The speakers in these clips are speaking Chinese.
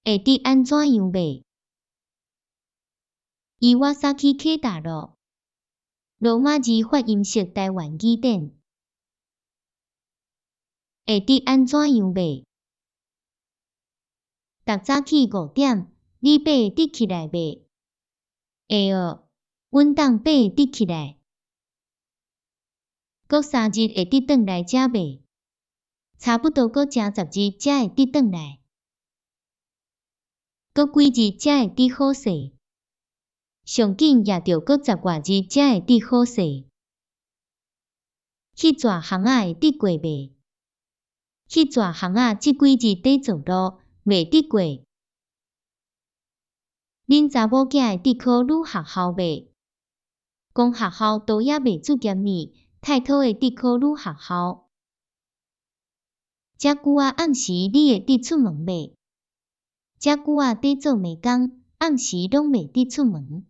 会得安怎样卖？伊瓦萨奇克大陆，罗马字发音式台湾字典，会得安怎样卖？逐早起5点，你爬得起来袂？会哦，阮当爬得起来。搁3日会得转来遮袂？差不多搁正10日才会得转来。搁几日才会得好势？上紧也着搁10外日才会得好势。迄逝巷仔会得过袂？迄逝巷仔即几日伫做路，袂得过。恁查某囝会得考女学校袂？公学校都也袂注严呢，太讨会得考女学校。遮久啊，暗时你会得出门袂？遮久啊，伫做暝工，暗时拢袂得出门。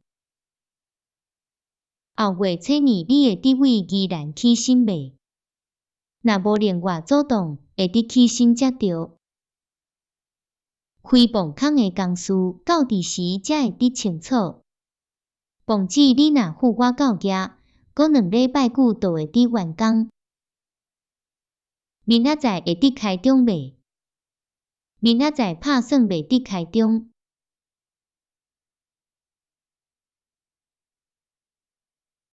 后月初二你会得为宜兰起身袂？若无另外走动，会得起身才着。开磅空的工事，到伫时才会得清楚。磅子你若付我到家，过2礼拜久就会得完工。明仔载会得开中袂？明仔载拍算袂得开中。